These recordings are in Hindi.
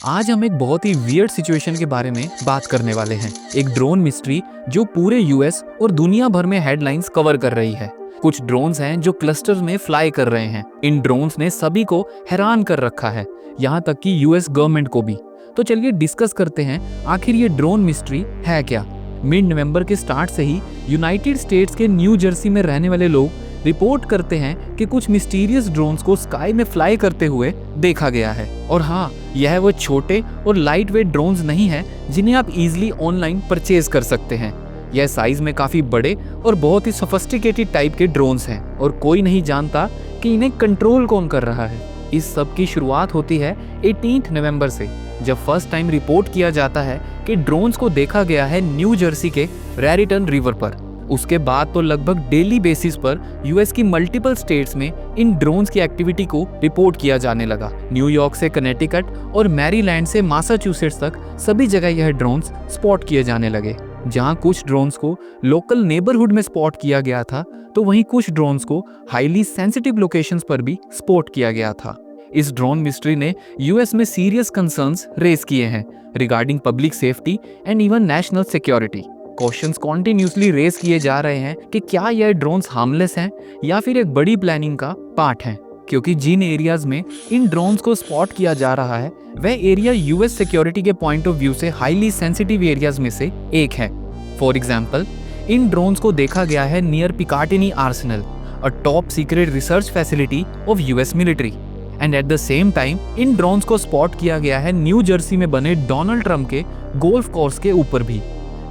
आज हम एक बहुत ही वियर्ड सिचुएशन के बारे में बात करने वाले हैं। एक ड्रोन मिस्ट्री जो पूरे यूएस और दुनिया भर में हेडलाइंस कवर कर रही है। कुछ ड्रोन्स हैं जो क्लस्टर्स में फ्लाई कर रहे हैं। इन ड्रोन्स ने सभी को हैरान कर रखा है, यहाँ तक कि यूएस गवर्नमेंट को भी। तो चलिए डिस्कस करते हैं आखिर ये ड्रोन मिस्ट्री है क्या। मिड नवंबर के स्टार्ट से ही यूनाइटेड स्टेट्स के न्यू जर्सी में रहने वाले लोग रिपोर्ट करते हैं कि कुछ मिस्टीरियस ड्रोन्स को स्काई में फ्लाई करते हुए देखा गया है। और हाँ, यह वो छोटे और लाइट वेट ड्रोन्स नहीं है जिन्हें आप इजीली ऑनलाइन परचेज कर सकते हैं। यह साइज में काफी बड़े और बहुत ही सोफिस्टिकेटेड टाइप के ड्रोन्स हैं और कोई नहीं जानता कि इन्हें कंट्रोल कौन कर रहा है। इस सब की शुरुआत होती है 18 नवंबर से, जब फर्स्ट टाइम रिपोर्ट किया जाता है कि ड्रोन्स को देखा गया है न्यू जर्सी के रैरिटन रिवर पर। उसके बाद तो लगभग डेली बेसिस पर यूएस की मल्टीपल स्टेट्स में इन ड्रोन्स की एक्टिविटी को रिपोर्ट किया जाने लगा। न्यूयॉर्क से कनेटिकट और मैरीलैंड से मासाचुसेट्स तक सभी जगह यह ड्रोन्स स्पॉट किए जाने लगे। जहां कुछ ड्रोन्स को लोकल नेबरहुड में स्पॉट किया गया था, तो वहीं कुछ ड्रोन्स को हाईली सेंसिटिव लोकेशंस पर भी स्पॉट किया गया था। इस ड्रोन मिस्ट्री ने यूएस में सीरियस कंसर्न्स रेज किए हैं regarding public safety and even national security. Questions continuously raise किए जा रहे हैं कि क्या यह ड्रोन्स हार्मलेस हैं या फिर एक बड़ी प्लानिंग का पार्ट है, क्योंकि जिन एरियाज में इन ड्रोन्स को स्पॉट किया जा रहा है वह एरिया यूएस सिक्योरिटी के पॉइंट ऑफ व्यू से हाईली सेंसिटिव एरियाज में से एक है। फॉर एग्जांपल, इन ड्रोन्स को देखा गया है near Picatinny Arsenal, a top secret research facility of US military. And at the same time in drones को स्पॉट किया गया है न्यू जर्सी में बने डोनाल्ड ट्रंप के गोल्फ कोर्स के ऊपर भी।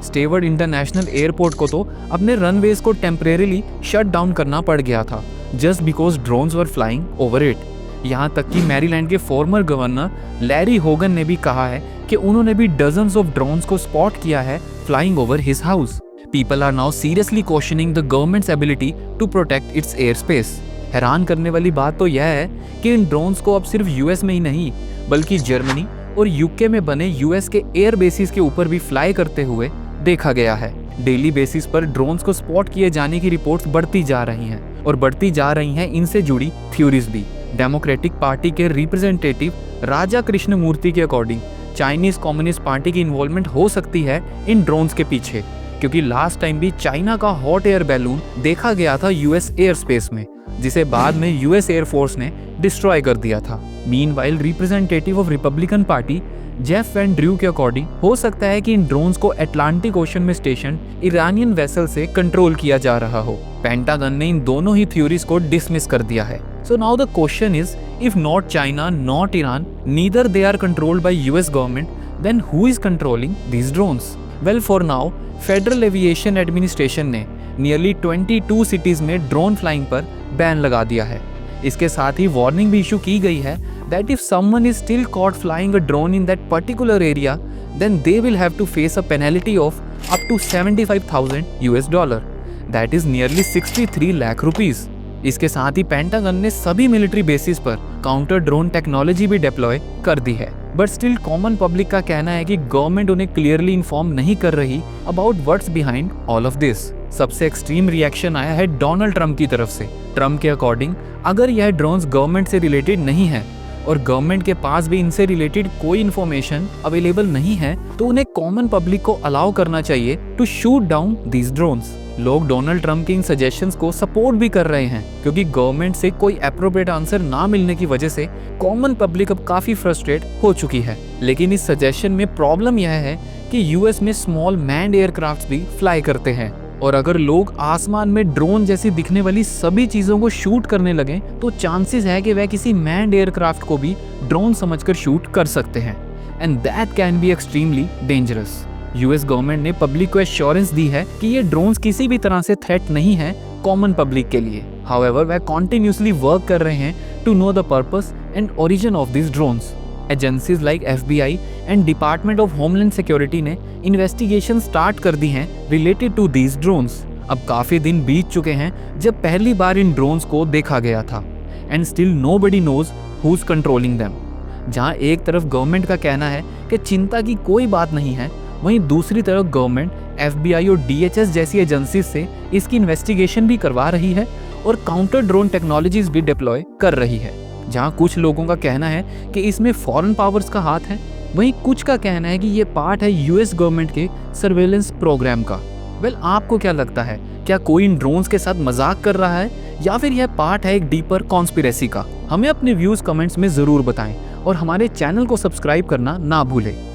स्टेवर्ड इंटरनेशनल एयरपोर्ट को तो अपने रनवेज को टेम्परेरीली शट डाउन करना पड़ गया था just because drones were flying over it. यहाँ तक कि मैरीलैंड के फॉर्मर गवर्नर लैरी होगन ने भी कहा है कि उन्होंने भी डजन्स ऑफ ड्रोन्स को स्पॉट किया है flying over his house. People are now seriously questioning the government's ability to protect its airspace. हैरान करने वाली बात तो यह है कि इन ड्रोन्स को अब सिर्फ यूएस में ही नहीं बल्कि जर्मनी और यूके में बने यूएस के एयर बेसिस के ऊपर भी फ्लाई करते हुए देखा गया है। डेली बेसिस पर ड्रोन्स को स्पॉट किए जाने की रिपोर्ट्स बढ़ती जा रही हैं और बढ़ती जा रही हैं इनसे जुड़ी थ्योरीज भी। डेमोक्रेटिक पार्टी के रिप्रेजेंटेटिव राजा कृष्णमूर्ति के अकॉर्डिंग चाइनीज कम्युनिस्ट पार्टी की इन्वॉल्वमेंट हो सकती है इन ड्रोन्स के पीछे, क्योंकि लास्ट टाइम भी चाइना का हॉट एयर बैलून देखा गया था यूएस एयर स्पेस में, जिसे बाद में यूएस एयरफोर्स ने डिस्ट्रॉय कर दिया था। Meanwhile representative of Republican party Jeff Van Drew के अकॉर्डिंग हो सकता है कि इन ड्रोन्स को अटलांटिक ओशन में स्टेशन ईरानियन वेसल से कंट्रोल किया जा रहा हो। पेंटागन ने इन दोनों ही थ्योरीज को डिसमिस कर दिया है। So now the question is, if not China not Iran, neither they are controlled by US government, then who is controlling these drones? Well, for now Federal Aviation Administration ने नियरली 22 सिटीज में ड्रोन फ्लाइंग पर बैन लगा दिया है। इसके साथ ही वार्निंग भी इशू की गई है that if someone is still caught flying a drone in that particular area, then they will have to face a penalty of up to $75,000, that is nearly 63 lakh rupees। इसके साथ ही पेंटागन ने सभी मिलिट्री बेसिस पर काउंटर ड्रोन टेक्नोलॉजी भी डिप्लॉय कर दी है। बट स्टिल कॉमन पब्लिक का कहना है कि गवर्नमेंट उन्हें क्लियरली इन्फॉर्म नहीं कर रही about what's behind all of this. सबसे एक्सट्रीम रिएक्शन आया है डोनाल्ड ट्रंप की तरफ से। ट्रंप के अकॉर्डिंग अगर यह ड्रोन्स गवर्नमेंट से रिलेटेड नहीं है और गवर्नमेंट के पास भी इनसे रिलेटेड कोई इन्फॉर्मेशन अवेलेबल नहीं है, तो उन्हें कॉमन पब्लिक को अलाउ करना चाहिए to shoot down these drones. लोग डोनाल्ड ट्रंप के इन सजेशंस को सपोर्ट भी कर रहे हैं, क्योंकि गवर्नमेंट से कोई एप्रोप्रिएट आंसर ना मिलने की वजह से कॉमन पब्लिक अब काफी फ्रस्ट्रेट हो चुकी है। लेकिन इस सजेशन में प्रॉब्लम यह है कि यूएस में स्मॉल मैन्ड एयरक्राफ्ट भी फ्लाई करते हैं, और अगर लोग आसमान में ड्रोन जैसी दिखने वाली सभी चीजों को शूट करने लगे तो चांसेस है कि वह किसी मैन्ड एयरक्राफ्ट को भी ड्रोन समझकर शूट कर सकते हैं, and that can be extremely dangerous. US government ने पब्लिक को एश्योरेंस दी है कि ये ड्रोन्स किसी भी तरह से थ्रेट नहीं है कॉमन पब्लिक के लिए। हाउएवर, वह कॉन्टिन्यूसली वर्क कर रहे हैं to know the purpose and origin of this drones. Agencies like FBI and Department of Homeland Security ने इन्वेस्टिगेशन स्टार्ट कर दी हैं रिलेटेड टू दीज ड्रोन्स। अब काफी दिन बीत चुके हैं जब पहली बार इन ड्रोन्स को देखा गया था, and still nobody knows who is controlling them. जहां एक तरफ गवर्नमेंट का कहना है कि चिंता की कोई बात नहीं है, वहीं दूसरी तरफ गवर्नमेंट एफबीआई और डीएचएस जैसी एजेंसीज से इसकी इन्वेस्टिगेशन भी करवा रही है और काउंटर ड्रोन टेक्नोलॉजीज भी डिप्लॉय कर रही है। जहां कुछ लोगों का कहना है कि इसमें फॉरेन पावर्स का हाथ है, वहीं कुछ का कहना है कि ये पार्ट है यूएस गवर्नमेंट के सर्वेलेंस प्रोग्राम का। आपको क्या लगता है, क्या कोई इन ड्रोन्स के साथ मजाक कर रहा है या फिर यह पार्ट है एक डीपर कॉन्स्पिरेसी का? हमें अपने व्यूज कमेंट्स में जरूर बताएं और हमारे चैनल को सब्सक्राइब करना ना भूलें।